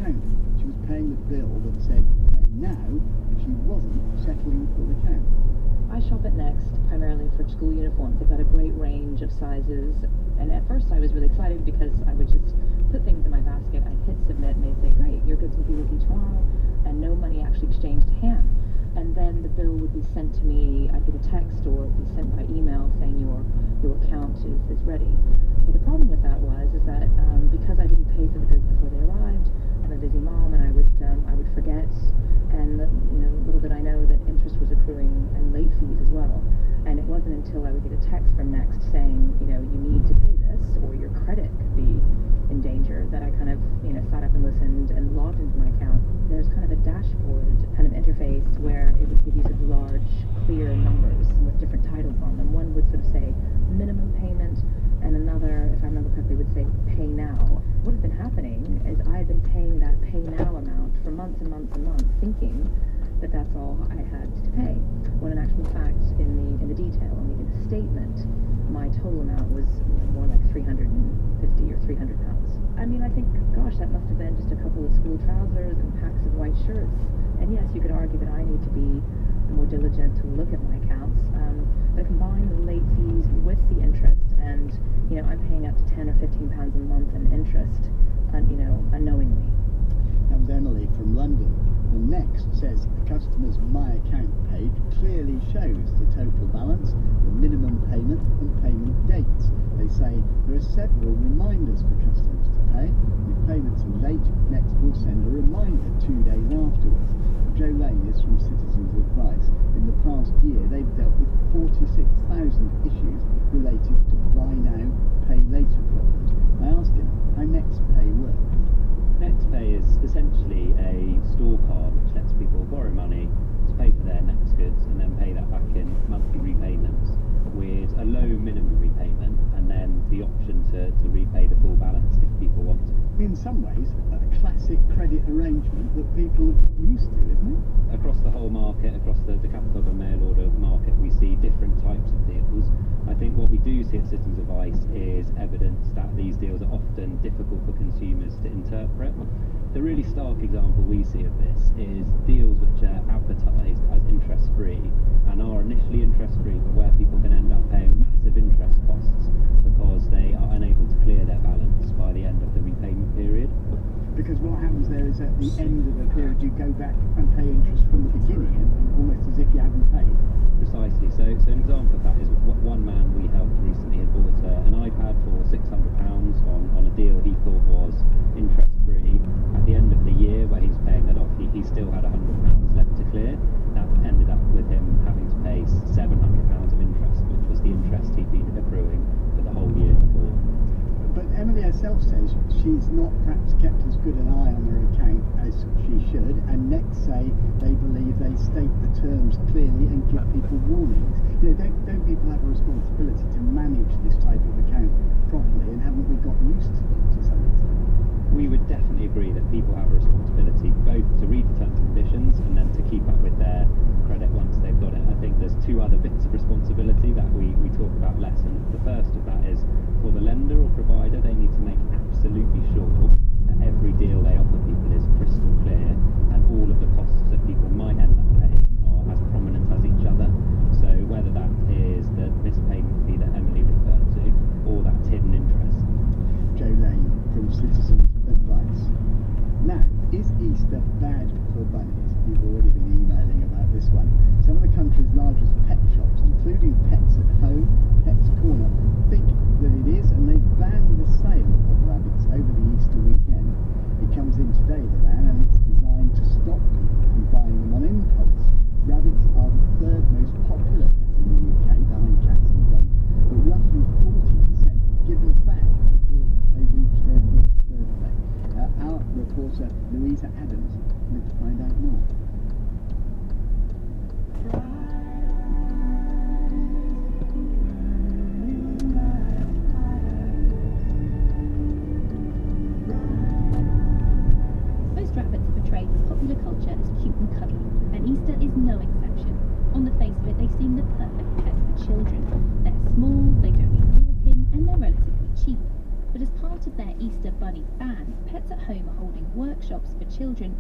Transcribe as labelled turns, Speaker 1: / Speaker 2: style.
Speaker 1: account. She was paying the bill that said pay now if she wasn't settling full account.
Speaker 2: I shop at Next primarily for school uniforms. They've got a great range of sizes, and at first I was really excited because I would just put things in my basket, I'd hit submit, and they'd say, great, your goods will be with you tomorrow, and no money actually exchanged hands. And then the bill would be sent to me, I'd get a text or it'd be sent by email saying your account is ready. But the problem with that is that because I didn't pay for the goods before they arrived, I'm a busy mom and I would forget, and little did I know that interest was accruing and late fees as well. And it wasn't until I would get a text from Next saying, you need to pay this or your credit could be in danger, that I kind of sat up and listened and logged into my account. There's kind of a dashboard kind of interface where it would give you sort of large, clear numbers with different titles on them. One would sort of say minimum payment, and another, if I remember correctly, would say pay now. What had been happening is I had been paying that pay now amount for months and months and months, thinking that that's all I had to pay. When in actual fact, in the detail, in the statement, my total amount was more like 350 or 300 pounds. I mean, I think, gosh, that must have been just a couple of school trousers and packs of white shirts. And yes, you could argue that I need to be more diligent to look at my accounts, but combine the late fees with the interest, and I'm paying up to 10 or 15 pounds a month in interest, unknowingly.
Speaker 1: That was Emily from London. The Next says the customer's My Account page clearly shows the total balance, the minimum payment and payment dates. They say there are several reminders for customers to pay. If payments are late, Next will send a reminder 2 days afterwards. Chawleigh is from Citizens Advice. In the past year, they've dealt with 46,000 issues related to buy now, pay later problems. I asked him how NextPay works.
Speaker 3: NextPay is essentially a store card which lets people borrow money to pay for their Next goods and then pay that back in monthly repayments with a low minimum repayment and then the option to repay the full balance if people want to.
Speaker 1: In some ways, a classic credit arrangement that people have got used to, isn't it?
Speaker 3: Across the whole market, across the catalogue and mail order market, we see different types of deals. I think what we do see at Citizens Advice is evidence that these deals are often difficult for consumers to interpret. The really stark example we see of this is deals which are advertised as interest-free and are initially interest-free, but where people can end up paying massive interest costs because they are unable to clear their balance by the end of the repayment period.
Speaker 1: Because what happens there is at the end of the period you go back and pay interest from the beginning, and almost as if you hadn't paid.
Speaker 3: Precisely. So an example of that is one man we helped recently had bought an iPad for £600 on a deal he thought was interest-free. At the end of the year, where he was paying that off, he still had £100 left to clear. That ended up with him having to pay £700 of interest, which was the interest he'd been accruing for the whole year before.
Speaker 1: But Emily herself says she's not perhaps kept as good an eye on her account as she should, and Next say they believe they state the terms clearly and give people warnings. Don't people have a responsibility to manage this type of account properly, and haven't we got used to them to some extent?
Speaker 3: We would definitely agree that people have a responsibility both to read the terms and conditions and then to keep up with their credit once they've got it. I think there's two other bits of responsibility that we talk about less, and the first of that is for the lender or provider. They need to make absolutely sure that every deal they offer people is crystal clear and all of the costs that people might end up paying are as prominent as each other. So whether that is the missed payment fee that Emily referred to or that's hidden interest.
Speaker 1: Chawleigh from Citizens Advice. Now, is Easter bad for bunnies? You've already been emailing about this one. Some of the country's largest pet shops, including Pets at Home, Pets Corner, think that it is, and they've banned the sale of rabbits over the Easter weekend. It comes in today, the ban, and it's designed to stop people from buying them on impulse. Rabbits are the third most popular pet in the UK, behind cats and dogs, but roughly 40% given back before they reach their first birthday. Our reporter Louisa Adams went to find out more.
Speaker 4: Most rabbits are portrayed in popular culture as cute and cuddly, and Easter is no exception. On the face of it, they seem the perfect pet for children. They're small, they don't need walking, and they're relatively cheap. But as part part of their Easter Bunny ban, Pets at Home are holding workshops for children